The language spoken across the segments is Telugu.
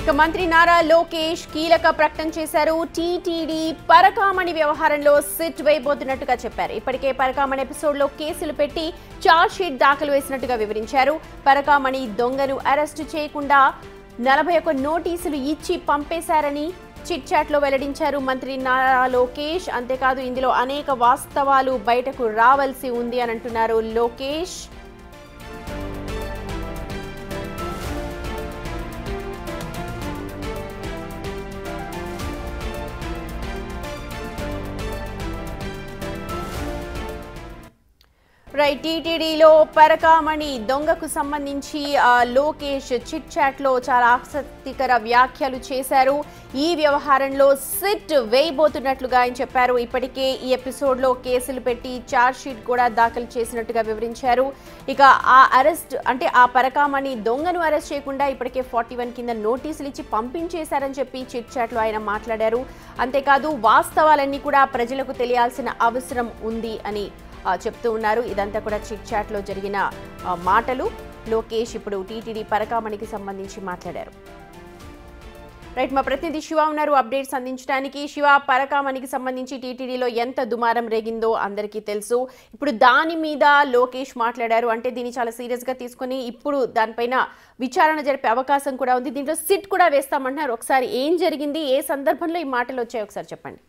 ఇక మంత్రి నారా లోకేష్ కీలక ప్రకటన చేశారు. టీటీడీ పరకామణి వ్యవహారంలో సిట్ వేయబోతున్నట్టుగా చెప్పారు. ఇప్పటికే పరకామణి ఎపిసోడ్లో కేసులు పెట్టి చార్జ్ షీట్ దాఖలు వేసినట్టుగా వివరించారు. పరకామణి దొంగను అరెస్టు చేయకుండా 41 నోటీసులు ఇచ్చి పంపేశారని చిట్ చాట్లో వెల్లడించారు మంత్రి నారా లోకేష్. అంతేకాదు ఇందులో అనేక వాస్తవాలు బయటకు రావాల్సి ఉంది అని అంటున్నారు లోకేష్. టీటీడీలో పరకామణి దొంగకు సంబంధించి లోకేష్ చిట్ చాట్ లో చాలా ఆసక్తికర వ్యాఖ్యలు చేశారు. ఈ వ్యవహారంలో సిట్ వేయబోతున్నట్లుగా ఆయన చెప్పారు. ఇప్పటికే ఈ ఎపిసోడ్ లో కేసులు పెట్టి చార్జ్ షీట్ కూడా దాఖలు చేసినట్టుగా వివరించారు. ఇక ఆ అరెస్ట్ అంటే ఆ పరకామణి దొంగను అరెస్ట్ చేయకుండా ఇప్పటికే 41 కింద నోటీసులు ఇచ్చి పంపించేశారని చెప్పి చిట్ చాట్ లో ఆయన మాట్లాడారు. అంతేకాదు వాస్తవాలన్నీ కూడా ప్రజలకు తెలియాల్సిన అవసరం ఉంది అని చెప్తూ ఉన్నారు. ఇదంతా కూడా చిట్ చాట్ లో జరిగిన మాటలు. లోకేష్ ఇప్పుడు టీటీడీ పరకామణికి సంబంధించి మాట్లాడారు. మా ప్రతినిధి శివ ఉన్నారు అప్డేట్స్ అందించడానికి. శివ, పరకామణికి సంబంధించి టీటీడీలో ఎంత దుమారం రేగిందో అందరికీ తెలుసు. ఇప్పుడు దాని మీద లోకేష్ మాట్లాడారు. అంటే దీన్ని చాలా సీరియస్ గా తీసుకుని ఇప్పుడు దానిపైన విచారణ జరిపే అవకాశం కూడా ఉంది. దీంట్లో సిట్ కూడా వేస్తామంటున్నారు. ఒకసారి ఏం జరిగింది, ఏ సందర్భంలో ఈ మాటలు వచ్చాయి ఒకసారి చెప్పండి.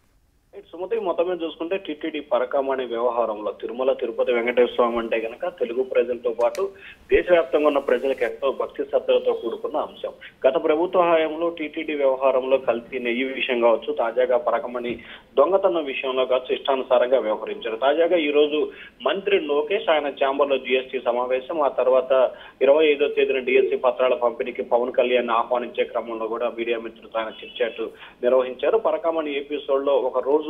సుమతి, మొత్తం మీద చూసుకుంటే టీటీడీ పరకామణి వ్యవహారంలో తిరుమల తిరుపతి వెంకటేశ్వర స్వామి అంటే కనుక తెలుగు ప్రజలతో పాటు దేశవ్యాప్తంగా ఉన్న ప్రజలకు ఎంతో భక్తి శ్రద్ధలతో కూడుకున్న అంశం. గత ప్రభుత్వ హయాంలో టీటీడీ వ్యవహారంలో కల్తీ నెయ్యి విషయం కావచ్చు, తాజాగా పరకామణి దొంగతనం విషయంలో కావచ్చు ఇష్టానుసారంగా వ్యవహరించారు. తాజాగా ఈ రోజు మంత్రి లోకేష్ ఆయన ఛాంబర్ లో జీఎస్టీ సమావేశం, ఆ తర్వాత 25వ తేదీన డిఎస్సీ పత్రాల పంపిణీకి పవన్ కళ్యాణ్ ఆహ్వానించే క్రమంలో కూడా మీడియా మిత్రులతో ఆయన చిట్ చాట్ నిర్వహించారు. పరకామణి ఎపిసోడ్ లో ఒక రోజులో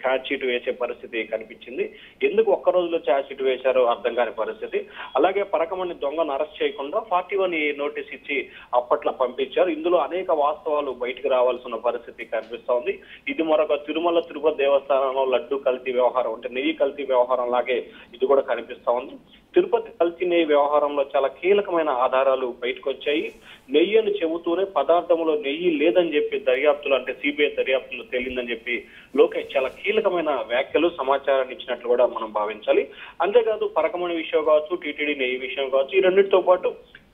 ఛార్జ్ షీట్ వేసే పరిస్థితి కనిపించింది. ఎందుకు ఒక్క రోజులో ఛార్జ్ షీట్ వేశారో అర్థం కాని పరిస్థితి. అలాగే పరకామణి దొంగను అరెస్ట్ చేయకుండా 41 నోటీస్ ఇచ్చి అప్పట్లో పంపించారు. ఇందులో అనేక వాస్తవాలు బయటకు రావాల్సిన పరిస్థితి కనిపిస్తోంది. ఇది మరొక తిరుమల తిరుపతి దేవస్థానంలో లడ్డు కల్తీ వ్యవహారం అంటే నెయ్యి కల్తీ వ్యవహారం లాగే ఇది కూడా కనిపిస్తా ఉంది. తిరుపతి కల్తీ నెయ్యి వ్యవహారంలో చాలా కీలకమైన ఆధారాలు బయటకు వచ్చాయి. నెయ్యి అని చెబుతూనే పదార్థంలో నెయ్యి లేదని చెప్పి దర్యాప్తులు అంటే సిబిఐ దర్యాప్తులు తేలిందని చెప్పి లోకేష్ చాలా కీలకమైన వ్యాఖ్యలు సమాచారాన్ని ఇచ్చినట్లు కూడా మనం భావించాలి. అంతేకాదు పరకామణి విషయం కావచ్చు, టీటీడీ నెయ్యి విషయం కావచ్చు, ఈ రెండింటితో పాటు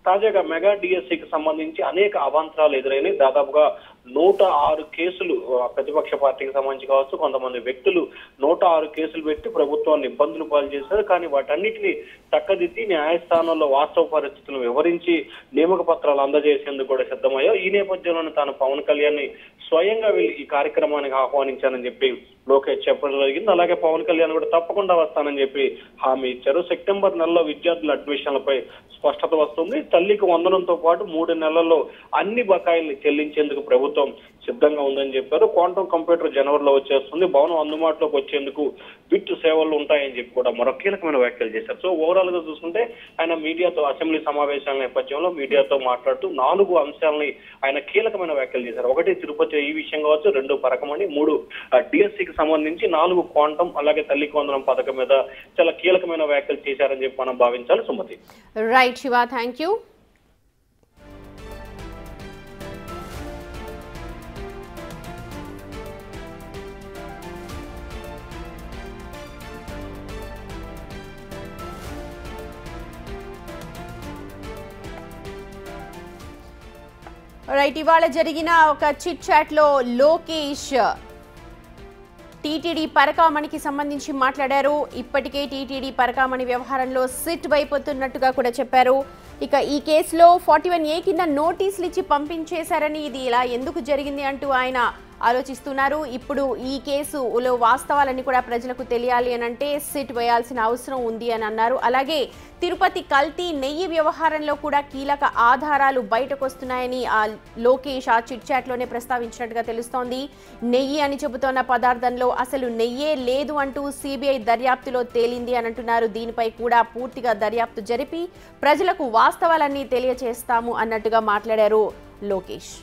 తాజాగా మెగా డిఎస్సీకి సంబంధించి అనేక అవాంతరాలు ఎదురైనాయి. దాదాపుగా 106 కేసులు ప్రతిపక్ష పార్టీకి సంబంధించి కావచ్చు, కొంతమంది వ్యక్తులు 106 కేసులు పెట్టి ప్రభుత్వాన్ని ఇబ్బందులు పాలు చేశారు. కానీ వాటన్నిటిని చక్కదిద్ది న్యాయస్థానంలో వాస్తవ పరిస్థితులను వివరించి నియామక పత్రాలు అందజేసేందుకు కూడా సిద్ధమయ్యారు. ఈ నేపథ్యంలోనే తాను పవన్ కళ్యాణ్ ని స్వయంగా వెళ్ళి ఈ కార్యక్రమానికి ఆహ్వానించానని చెప్పి లోకేష్ చెప్పడం జరిగింది. అలాగే పవన్ కళ్యాణ్ కూడా తప్పకుండా వస్తానని చెప్పి హామీ ఇచ్చారు. సెప్టెంబర్ నెలలో విద్యార్థుల అడ్మిషన్లపై స్పష్టత వస్తుంది. తల్లికి వందనంతో పాటు 3 నెలల్లో అన్ని బకాయిల్ని చెల్లించేందుకు ప్రభుత్వం సిద్ధంగా ఉందని చెప్పారు. క్వాంటమ్ కంప్యూటర్ జనవరిలో వచ్చేస్తుంది. భవనం అందుబాటులోకి వచ్చేందుకు బిట్ సేవలు ఉంటాయని చెప్పి కూడా మరొక కీలకమైన వ్యాఖ్యలు చేశారు. సో ఓవరాల్ గా చూసుకుంటే ఆయన మీడియాతో అసెంబ్లీ సమావేశాల నేపథ్యంలో మీడియాతో మాట్లాడుతూ 4 అంశాలని ఆయన కీలకమైన వ్యాఖ్యలు చేశారు. 1 తిరుపతి ఈ విషయం కావచ్చు, 2 పరకామణి, 3 డిఎస్సీకి సంబంధించి, 4 క్వాంటమ్ అలాగే తల్లికి వందనం పథకం మీద చాలా కీలకమైన వ్యాఖ్యలు చేశారని చెప్పి మనం భావించాలి. Sumati. Right Shiva, thank you. ఇవాళ జరిగిన ఒక చిట్ చాట్ లో లోకేష్ టీటీడీ పరకామణికి సంబంధించి మాట్లాడారు. ఇప్పటికే టీటీడీ పరకామణి వ్యవహారంలో సిట్ వైపోతున్నట్టుగా కూడా చెప్పారు. ఇక ఈ కేసులో 41A కింద నోటీసులు ఇచ్చి పంపించేశారని, ఇది ఇలా ఎందుకు జరిగింది అంటూ ఆయన ఆలోచిస్తున్నారు. ఇప్పుడు ఈ కేసులో వాస్తవాలన్నీ కూడా ప్రజలకు తెలియాలి అని అంటే సిట్ వేయాల్సిన అవసరం ఉంది అని అన్నారు. అలాగే తిరుపతి కల్తీ నెయ్యి వ్యవహారంలో కూడా కీలక ఆధారాలు బయటకు వస్తున్నాయని లోకేష్ ఆ చిట్ చాట్ లోనే ప్రస్తావించినట్టుగా తెలుస్తోంది. నెయ్యి అని చెబుతోన్న పదార్థంలో అసలు నెయ్యే లేదు అంటూ సిబిఐ దర్యాప్తులో తేలింది అని అంటున్నారు. దీనిపై కూడా పూర్తిగా దర్యాప్తు జరిపి ప్రజలకు వాస్తవాలన్నీ తెలియజేస్తాము అన్నట్టుగా మాట్లాడారు లోకేష్.